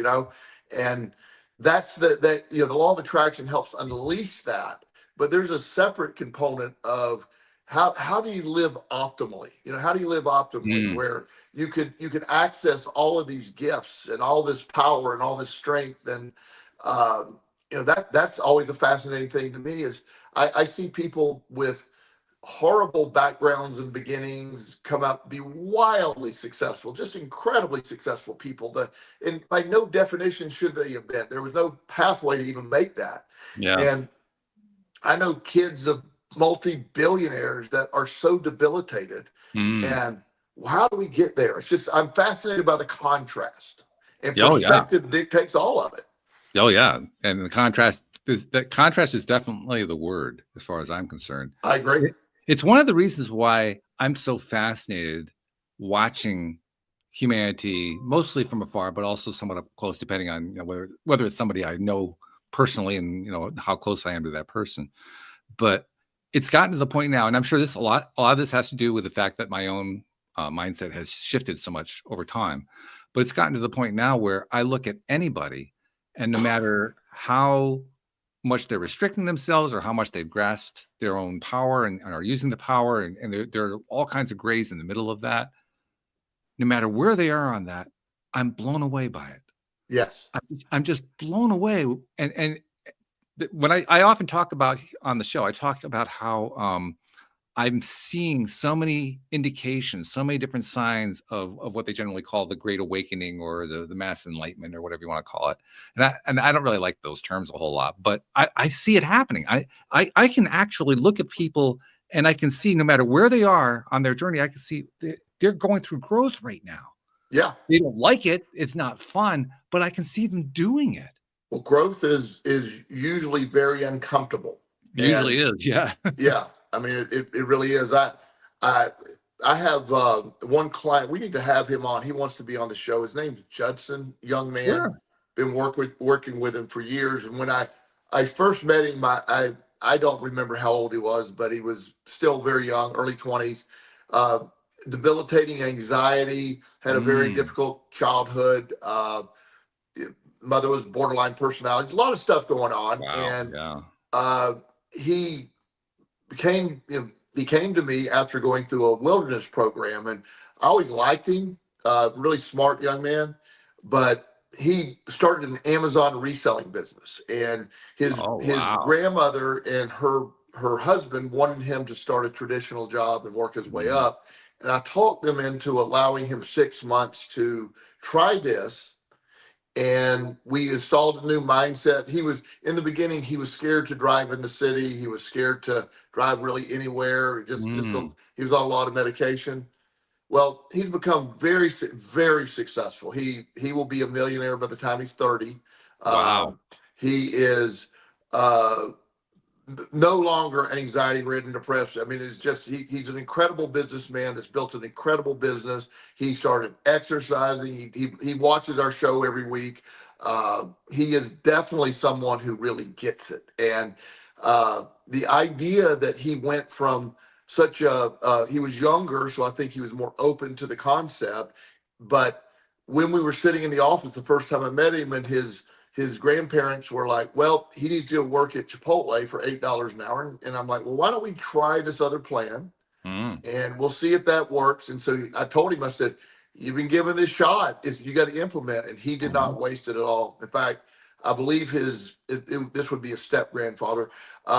And that's the law of attraction helps unleash that. But there's a separate component of how do you live optimally? How do you live optimally where you could access all of these gifts and all this power and all this strength and that's always a fascinating thing to me is I see people with horrible backgrounds and beginnings come out be wildly successful, just incredibly successful people and by no definition should they have been. There was no pathway to even make that. Yeah. And I know kids of multi-billionaires that are so debilitated. And how do we get there? It's just, I'm fascinated by the contrast, and perspective dictates all of it. Oh yeah, and the contrast is definitely the word as far as I'm concerned. I agree. It's one of the reasons why I'm so fascinated watching humanity, mostly from afar, but also somewhat up close, depending on whether it's somebody I know personally and how close I am to that person. But it's gotten to the point now, and I'm sure a lot of this has to do with the fact that my own mindset has shifted so much over time. But it's gotten to the point now where I look at anybody, and no matter how much they're restricting themselves or how much they've grasped their own power and are using the power, and there are all kinds of grays in the middle of that, no matter where they are on that, I'm blown away by it. Yes. I'm just blown away. And when I often talk about on the show, I talk about how I'm seeing so many indications, so many different signs of what they generally call the Great Awakening or the mass enlightenment or whatever you want to call it. And I don't really like those terms a whole lot, but I see it happening. I can actually look at people and I can see no matter where they are on their journey, I can see they're going through growth right now. Yeah. They don't like it. It's not fun, but I can see them doing it. Well, growth is usually very uncomfortable. Usually is, yeah. Yeah. I mean, it really is. I have one client. We need to have him on. He wants to be on the show. His name's Judson, young man. Sure. Been working with him for years. And when I first met him, I don't remember how old he was, but he was still very young, early 20s. Debilitating anxiety, had a very difficult childhood. Mother was borderline personality. A lot of stuff going on. Wow. And he came to me after going through a wilderness program, and I always liked him. really smart young man, but he started an Amazon reselling business, and Oh, his wow. grandmother and her husband wanted him to start a traditional job and work his way Mhm. up. And I talked them into allowing him 6 months to try this, and we installed a new mindset. He was in the beginning, he was scared to drive in the city. He was scared to drive really anywhere. Mm. He was on a lot of medication. Well, he's become very successful. He will be a millionaire by the time he's 30. Wow. He is uh, no longer anxiety ridden, depressed. I mean, it's just he's an incredible businessman that's built an incredible business. He started exercising. He watches our show every week. He is definitely someone who really gets it. And the idea that he went from such a he was younger, so I think he was more open to the concept. But when we were sitting in the office the first time I met him, and his grandparents were like, well, he needs to go work at Chipotle for $8 an hour. And I'm like, well, why don't we try this other plan Mm. and we'll see if that works. And so I told him, I said, you've been given this shot, you got to implement. And he did Mhm. not waste it at all. In fact, I believe this would be his step grandfather.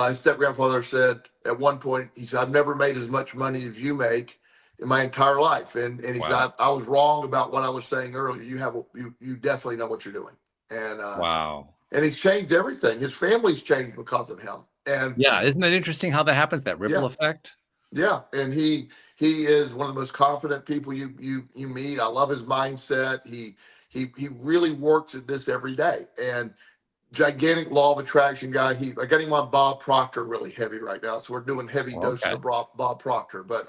His step grandfather said at one point, he said, I've never made as much money as you make in my entire life. And he said, Wow. I was wrong about what I was saying earlier. You definitely know what you're doing. Wow. And he's changed everything. His family's changed because of him. And Yeah, isn't that interesting how that happens, that ripple yeah, effect? yeah. And he is one of the most confident people you meet. I love his mindset. He really works at this every day. And gigantic law of attraction guy. I got him on Bob Proctor really heavy right now, so we're doing heavy doses Okay. of Bob Proctor. But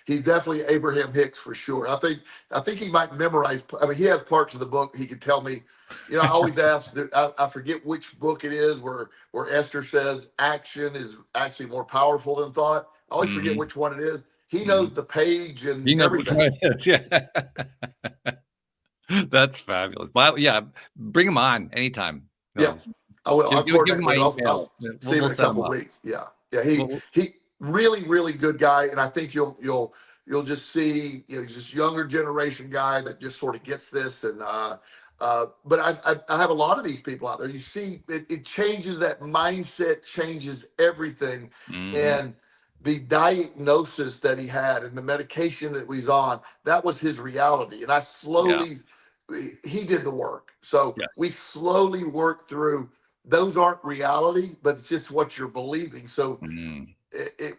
he's definitely Abraham Hicks for sure. I think he might memorize. I mean, he has parts of the book he could tell me. I always ask. I forget which book it is where Esther says action is actually more powerful than thought. I always forget Mhm. which one it is. He knows Mhm. the page and You know which everything. one it is, yeah. That's fabulous. Well, yeah, bring him on anytime. Yeah, No, I will. I'll give him coordinate my with him. email. I'll Yeah, see him we'll in a set him couple of up. weeks. Yeah, yeah. He Well, he really good guy, and I think you'll just see he's just younger generation guy that just sort of gets this. And but I have a lot of these people out there. You see, it changes that mindset, changes everything, mhm. and the diagnosis that he had and the medication that he's on, that was his reality. And I Yeah. slowly he did the work. So we Yes. slowly work through those aren't reality, but it's just what you're believing. So Mm.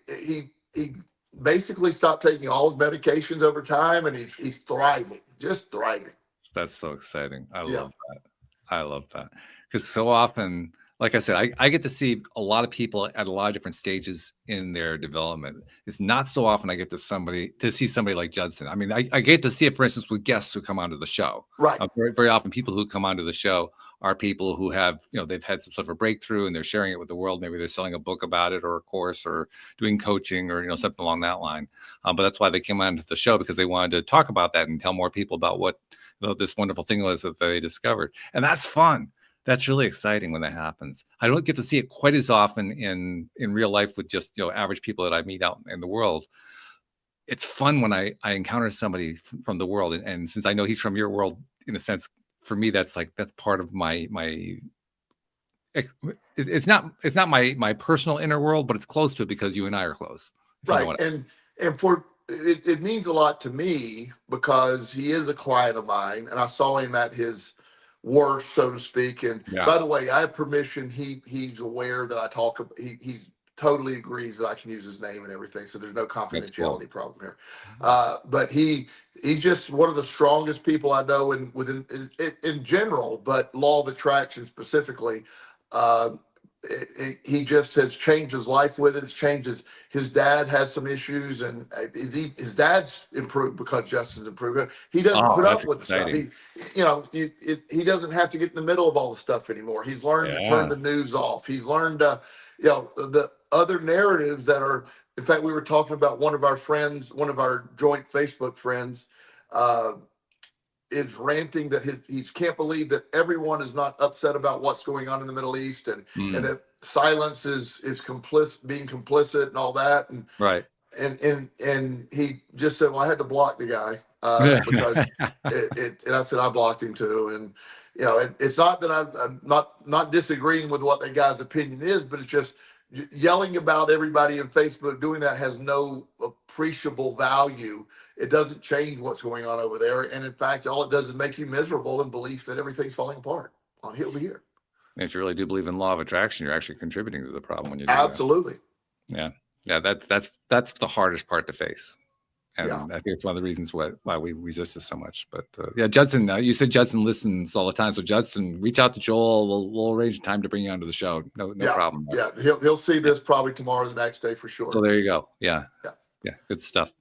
he basically stopped taking all his medications over time, and he's thriving, just thriving. That's so exciting. I Yeah, love that. I love that because so often, like I said, I get to see a lot of people at a lot of different stages in their development. It's not so often I get to see somebody like Judson. I mean, I get to see it, for instance, with guests who come onto the show. right. Very often, people who come onto the show are people who have, they've had some sort of a breakthrough and they're sharing it with the world. Maybe they're selling a book about it or a course or doing coaching or, something along that line. But that's why they came onto the show, because they wanted to talk about that and tell more people about what this wonderful thing was that they discovered. And that's fun. That's really exciting when that happens. I don't get to see it quite as often in real life with just average people that I meet out in the world. It's fun when I encounter somebody from the world, and since I know he's from your world, in a sense, for me that's part of my it's not my personal inner world, but it's close to it because you and I are close. If you know Right. what And for it means a lot to me because he is a client of mine, and I saw him at his worst, so to speak. And yeah, by the way, I have permission. He's aware that I talk. He's totally agrees that I can use his name and everything. So there's no that's cool. confidentiality problem here. But he's just one of the strongest people I know in general, but law of attraction specifically. Uh, he just has changed his life with it. It's changed his dad has some issues, and his dad's improved because Justin's improved. He doesn't Oh, put that's up with the stuff. exciting. He doesn't have to get in the middle of all the stuff anymore. He's learned to turn Yeah. the news off. He's learned the other narratives that are. In fact, we were talking about one of our friends, one of our joint Facebook friends. Uh, is ranting that he can't believe that everyone is not upset about what's going on in the Middle East, and Mm, that silence is being complicit and all that. And right. and he just said, well, I had to block the guy. because and I said I blocked him too. And it's not that I'm not disagreeing with what that guy's opinion is, but it's just yelling about everybody in Facebook doing that has no appreciable value. It doesn't change what's going on over there, and in fact, all it does is make you miserable in belief that everything's falling apart on over here. And if you really do believe in law of attraction, you're actually contributing to the problem when you do Absolutely. that. Yeah, that's the hardest part to face. And I think it's one of the reasons why we resist it so much. But yeah, Judson, you said Judson listens all the time. So Judson, reach out to Joel. We'll arrange time to bring you onto the show. No problem. Yeah, he'll see this probably tomorrow or the next day for sure. So there you go. Yeah, good stuff.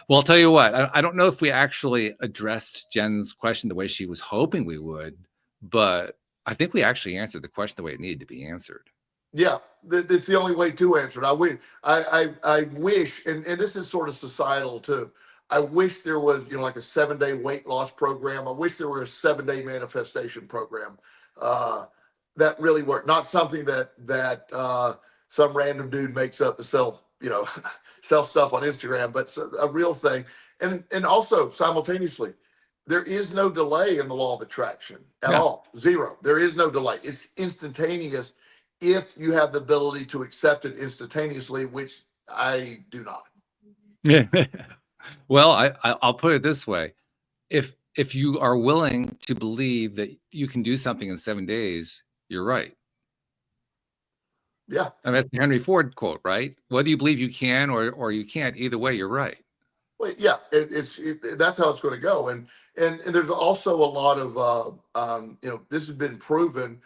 Well, I'll tell you what. I don't know if we actually addressed Jen's question the way she was hoping we would, but I think we actually answered the question the way it needed to be answered. Yeah, that's the only way to answer it. I wish, and this is sort of societal too. I wish there was, like a 7-day weight loss program. I wish there were a 7-day manifestation program that really worked. Not something that some random dude makes up to sell, sell stuff on Instagram, but a real thing. And also simultaneously, there is no delay in the law of attraction at all. Zero. There is no delay. It's instantaneous if you have the ability to accept it instantaneously, which I do not. Yeah. Well, I'll put it this way. If you are willing to believe that you can do something in 7 days, you're right. Yeah. I mean, that's the Henry Ford quote, right? Whether you believe you can or you can't, either way, you're right. Well, yeah, that's how it's going to go. And there's also a lot of, this has been proven.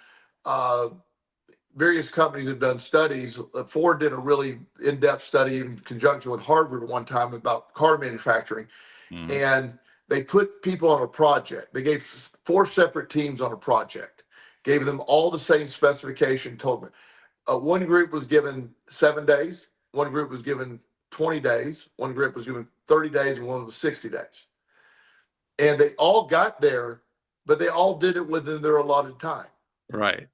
Various companies have done studies. Ford did a really in-depth study in conjunction with Harvard one time about car manufacturing. And they put people on a project. They gave 4 separate teams on a project, gave them all the same specification, told them. One group was given 7 days. One group was given 20 days. One group was given 30 days, and one was 60 days. And they all got there, but they all did it within their allotted time. Right.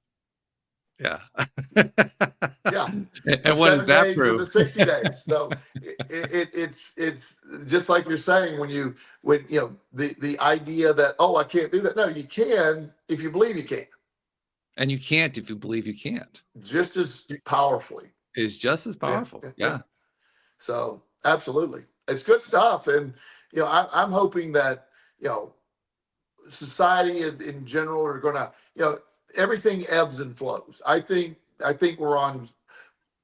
Yeah. Yeah. And what does that prove? The 60 days. So it's just like you're saying when the idea that, I can't do that. No, you can if you believe you can. And you can't if you believe you can't. Just as powerfully. Is just as powerful. Yeah. So absolutely. It's good stuff. And I'm hoping that society in general are gonna, everything ebbs and flows. I think we're on,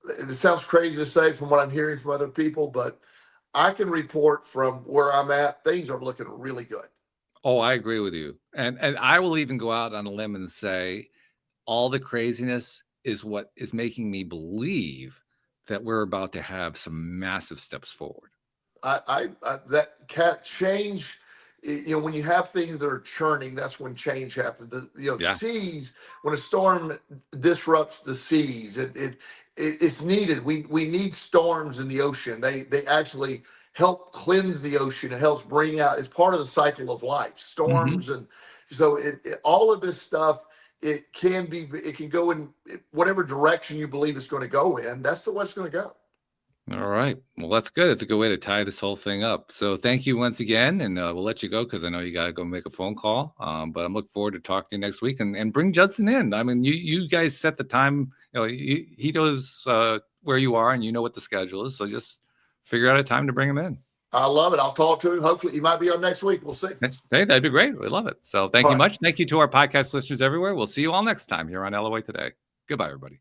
it sounds crazy to say from what I'm hearing from other people, but I can report from where I'm at, things are looking really good. Oh, I agree with you. And I will even go out on a limb and say all the craziness is what is making me believe that we're about to have some massive steps forward. I that can't change. When you have things that are churning, that's when change happens. Seas, when a storm disrupts the seas, it's needed. We need storms in the ocean. They actually help cleanse the ocean. It helps bring out, it's part of the cycle of life, storms. And so all of this stuff, it can go in whatever direction you believe it's going to go in. That's the way it's going to go. All right. Well, that's good. It's a good way to tie this whole thing up. So thank you once again. And we'll let you go because I know you got to go make a phone call. But I'm looking forward to talking to you next week and bring Judson in. I mean, you guys set the time. He knows where you are and you know what the schedule is. So just figure out a time to bring him in. I love it. I'll talk to him. Hopefully he might be on next week. We'll see. Hey, that'd be great. We love it. So thank you much. Thank you to our podcast listeners everywhere. We'll see you all next time here on LOA Today. Goodbye, everybody.